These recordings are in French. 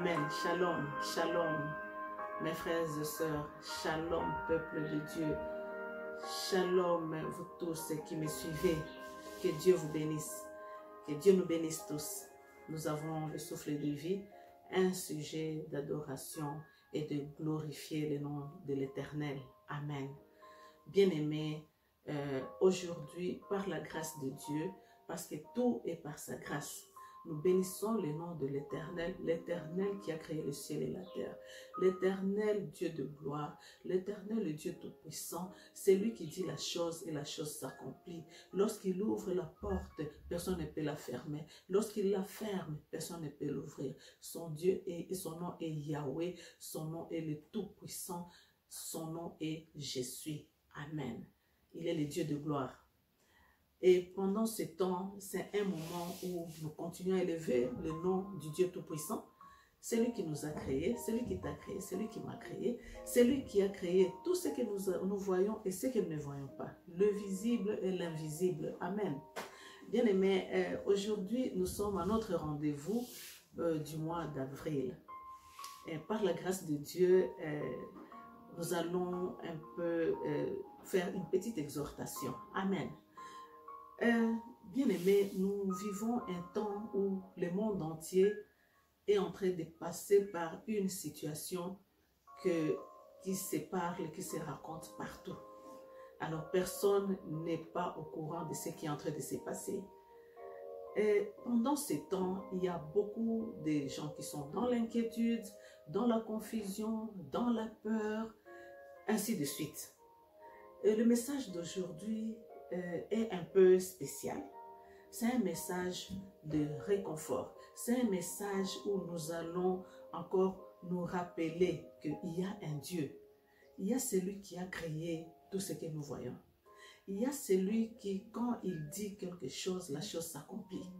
Amen. Shalom, shalom, mes frères et sœurs. Shalom, peuple de Dieu. Shalom, vous tous qui me suivez. Que Dieu vous bénisse. Que Dieu nous bénisse tous. Nous avons le souffle de vie, un sujet d'adoration et de glorifier le nom de l'Éternel. Amen. Bien-aimés, aujourd'hui, par la grâce de Dieu, parce que tout est par sa grâce, nous bénissons le nom de l'Éternel, l'Éternel qui a créé le ciel et la terre, l'Éternel Dieu de gloire, l'Éternel le Dieu tout-puissant, c'est lui qui dit la chose et la chose s'accomplit. Lorsqu'il ouvre la porte, personne ne peut la fermer. Lorsqu'il la ferme, personne ne peut l'ouvrir. Son nom est Yahweh, son nom est le tout-puissant, son nom est Je suis. Amen. Il est le Dieu de gloire. Et pendant ce temps, c'est un moment où nous continuons à élever le nom du Dieu Tout-Puissant. C'est lui qui nous a créés, c'est lui qui t'a créé, c'est lui qui m'a créé, c'est lui qui a créé tout ce que nous voyons et ce que nous ne voyons pas, le visible et l'invisible. Amen. Bien-aimés, aujourd'hui, nous sommes à notre rendez-vous du mois d'avril. Par la grâce de Dieu, nous allons un peu faire une petite exhortation. Amen. Bien-aimés, nous vivons un temps où le monde entier est en train de passer par une situation qui se parle, qui se raconte partout. Alors personne n'est pas au courant de ce qui est en train de se passer. Et pendant ces temps, il y a beaucoup de gens qui sont dans l'inquiétude, dans la confusion, dans la peur, ainsi de suite. Et le message d'aujourd'hui est un peu spécial. C'est un message de réconfort. C'est un message où nous allons encore nous rappeler qu'il y a un Dieu. Il y a celui qui a créé tout ce que nous voyons. Il y a celui qui, quand il dit quelque chose, la chose s'accomplit.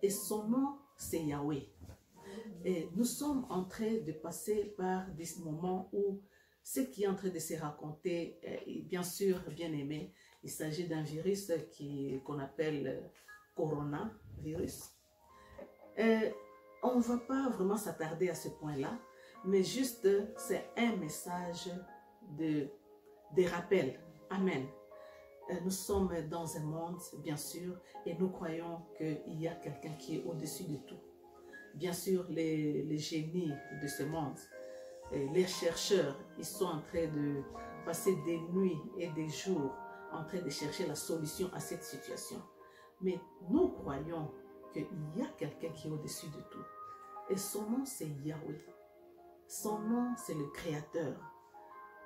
Et son nom, c'est Yahweh. Et nous sommes en train de passer par des moments où ce qui est en train de se raconter, bien sûr, bien aimé, il s'agit d'un virus qu'on appelle coronavirus. On ne va pas vraiment s'attarder à ce point-là, mais juste c'est un message de rappel. Amen. Nous sommes dans un monde, bien sûr, et nous croyons qu'il y a quelqu'un qui est au-dessus de tout. Bien sûr, les génies de ce monde, les chercheurs, ils sont en train de passer des nuits et des jours en train de chercher la solution à cette situation. Mais nous croyons qu'il y a quelqu'un qui est au-dessus de tout. Et son nom, c'est Yahweh. Son nom, c'est le Créateur.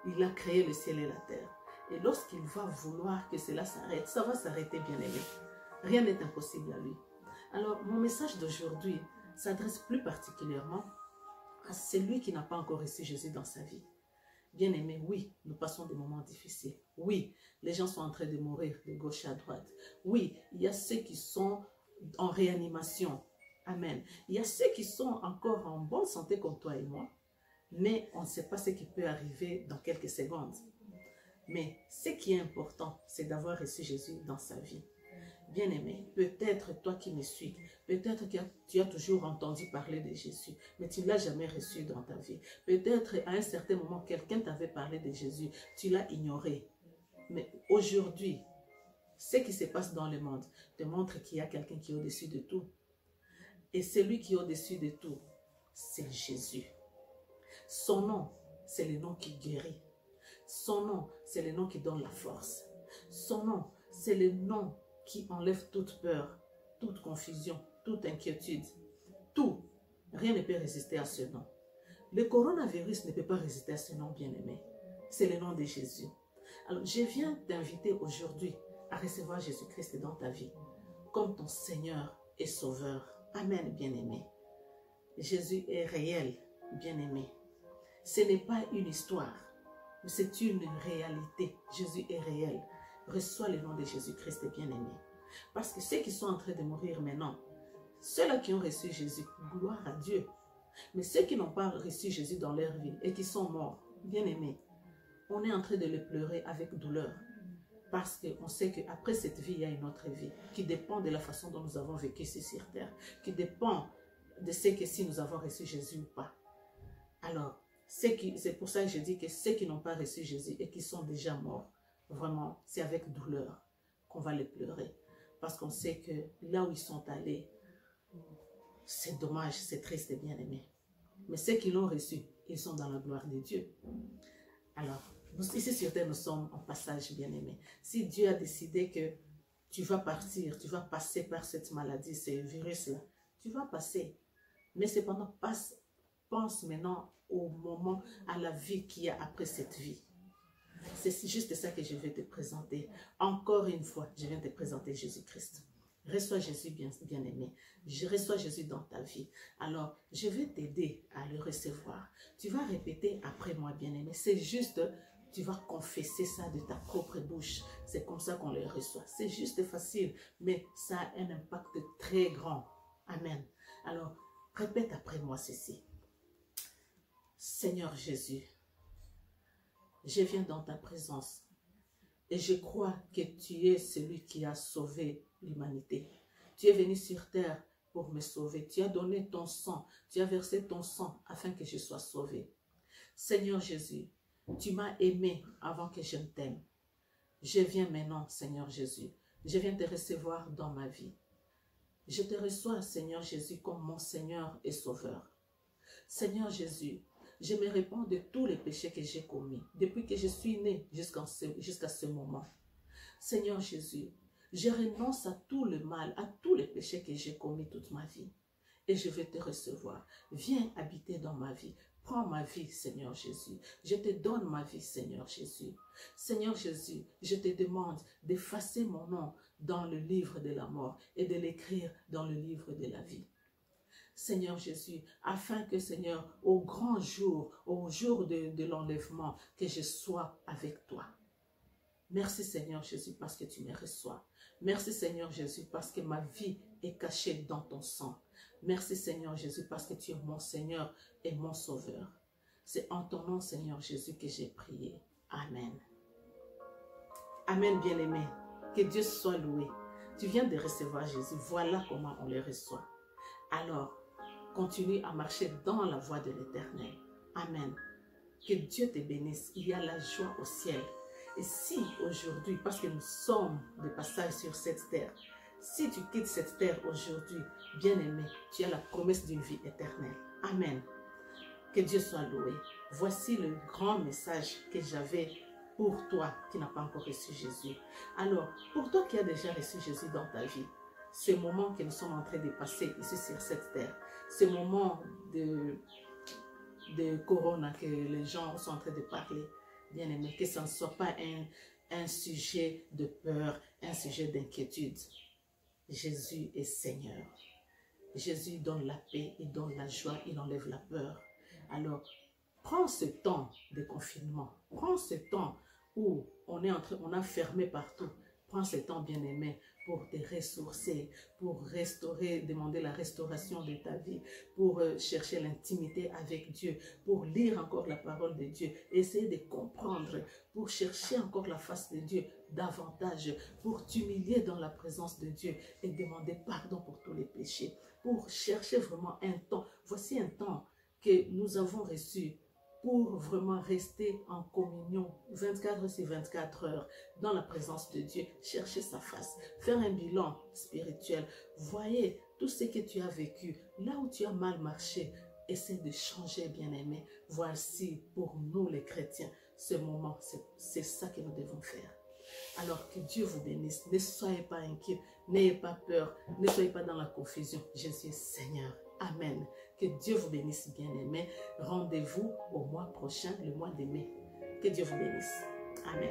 Il a créé le ciel et la terre. Et lorsqu'il va vouloir que cela s'arrête, ça va s'arrêter, bien aimé. Rien n'est impossible à lui. Alors, mon message d'aujourd'hui s'adresse plus particulièrement à celui qui n'a pas encore reçu Jésus dans sa vie. Bien aimé, oui, nous passons des moments difficiles. Oui, les gens sont en train de mourir de gauche à droite. Oui, il y a ceux qui sont en réanimation. Amen. Il y a ceux qui sont encore en bonne santé comme toi et moi, mais on ne sait pas ce qui peut arriver dans quelques secondes. Mais ce qui est important, c'est d'avoir reçu Jésus dans sa vie. Bien-aimé, peut-être toi qui me suis, peut-être que tu as toujours entendu parler de Jésus, mais tu ne l'as jamais reçu dans ta vie. Peut-être à un certain moment, quelqu'un t'avait parlé de Jésus, tu l'as ignoré. Mais aujourd'hui, ce qui se passe dans le monde te montre qu'il y a quelqu'un qui est au-dessus de tout. Et celui qui est au-dessus de tout, c'est Jésus. Son nom, c'est le nom qui guérit. Son nom, c'est le nom qui donne la force. Son nom, c'est le nom qui enlève toute peur, toute confusion, toute inquiétude. Tout. Rien ne peut résister à ce nom. Le coronavirus ne peut pas résister à ce nom, bien-aimé. C'est le nom de Jésus. Alors, je viens t'inviter aujourd'hui à recevoir Jésus-Christ dans ta vie comme ton Seigneur et Sauveur. Amen, bien-aimé. Jésus est réel, bien-aimé. Ce n'est pas une histoire, mais c'est une réalité. Jésus est réel. Reçois le nom de Jésus-Christ, bien-aimé. Parce que ceux qui sont en train de mourir maintenant, ceux-là qui ont reçu Jésus, gloire à Dieu. Mais ceux qui n'ont pas reçu Jésus dans leur vie et qui sont morts, bien-aimés, on est en train de les pleurer avec douleur. Parce qu'on sait qu'après cette vie, il y a une autre vie qui dépend de la façon dont nous avons vécu ici sur terre, qui dépend de ce que si nous avons reçu Jésus ou pas. Alors, c'est pour ça que je dis que ceux qui n'ont pas reçu Jésus et qui sont déjà morts, vraiment, c'est avec douleur qu'on va les pleurer. Parce qu'on sait que là où ils sont allés, c'est dommage, c'est triste et bien aimé. Mais ceux qui l'ont reçu, ils sont dans la gloire de Dieu. Alors, nous, ici sur terre, nous sommes en passage bien aimé. Si Dieu a décidé que tu vas partir, tu vas passer par cette maladie, ce virus-là, tu vas passer. Mais cependant, pense maintenant au moment, à la vie qu'il y a après cette vie. C'est juste ça que je vais te présenter. Encore une fois, je viens te présenter Jésus-Christ. Reçois Jésus bien-aimé. Je reçois Jésus dans ta vie. Alors, je vais t'aider à le recevoir. Tu vas répéter après moi, bien-aimé. C'est juste, tu vas confesser ça de ta propre bouche. C'est comme ça qu'on le reçoit. C'est juste facile, mais ça a un impact très grand. Amen. Alors, répète après moi ceci. Seigneur Jésus, je viens dans ta présence et je crois que tu es celui qui a sauvé l'humanité. Tu es venu sur terre pour me sauver. Tu as donné ton sang, tu as versé ton sang afin que je sois sauvé. Seigneur Jésus, tu m'as aimé avant que je ne t'aime. Je viens maintenant, Seigneur Jésus. Je viens te recevoir dans ma vie. Je te reçois, Seigneur Jésus, comme mon Seigneur et Sauveur. Seigneur Jésus, je me répands de tous les péchés que j'ai commis depuis que je suis né jusqu'à ce moment. Seigneur Jésus, je renonce à tout le mal, à tous les péchés que j'ai commis toute ma vie. Et je vais te recevoir. Viens habiter dans ma vie. Prends ma vie, Seigneur Jésus. Je te donne ma vie, Seigneur Jésus. Seigneur Jésus, je te demande d'effacer mon nom dans le livre de la mort et de l'écrire dans le livre de la vie. Seigneur Jésus, afin que, Seigneur, au grand jour, au jour de l'enlèvement, que je sois avec toi. Merci, Seigneur Jésus, parce que tu me reçois. Merci, Seigneur Jésus, parce que ma vie est cachée dans ton sang. Merci, Seigneur Jésus, parce que tu es mon Seigneur et mon Sauveur. C'est en ton nom, Seigneur Jésus, que j'ai prié. Amen. Amen, bien-aimé. Que Dieu soit loué. Tu viens de recevoir Jésus. Voilà comment on le reçoit. Alors, continue à marcher dans la voie de l'Éternel. Amen. Que Dieu te bénisse. Il y a la joie au ciel. Et si aujourd'hui, parce que nous sommes de passage sur cette terre, si tu quittes cette terre aujourd'hui, bien-aimé, tu as la promesse d'une vie éternelle. Amen. Que Dieu soit loué. Voici le grand message que j'avais pour toi qui n'a pas encore reçu Jésus. Alors, pour toi qui as déjà reçu Jésus dans ta vie, ce moment que nous sommes en train de passer ici sur cette terre, ce moment de corona que les gens sont en train de parler, bien aimé, que ça ne soit pas un sujet de peur, un sujet d'inquiétude. Jésus est Seigneur. Jésus donne la paix, il donne la joie, il enlève la peur. Alors, prends ce temps de confinement, prends ce temps où on a fermé partout. Prends ce temps, bien-aimé, pour te ressourcer, pour restaurer, demander la restauration de ta vie, pour chercher l'intimité avec Dieu, pour lire encore la parole de Dieu, essayer de comprendre, pour chercher encore la face de Dieu davantage, pour t'humilier dans la présence de Dieu et demander pardon pour tous les péchés, pour chercher vraiment un temps. Voici un temps que nous avons reçu pour vraiment rester en communion 24 sur 24 heures dans la présence de Dieu, chercher sa face, faire un bilan spirituel. Voyez tout ce que tu as vécu, là où tu as mal marché, essaie de changer, bien-aimé. Voici pour nous les chrétiens, ce moment, c'est ça que nous devons faire. Alors que Dieu vous bénisse, ne soyez pas inquiets, n'ayez pas peur, ne soyez pas dans la confusion. Jésus est Seigneur. Amen. Que Dieu vous bénisse, bien-aimés. Rendez-vous au mois prochain, le mois de mai. Que Dieu vous bénisse. Amen.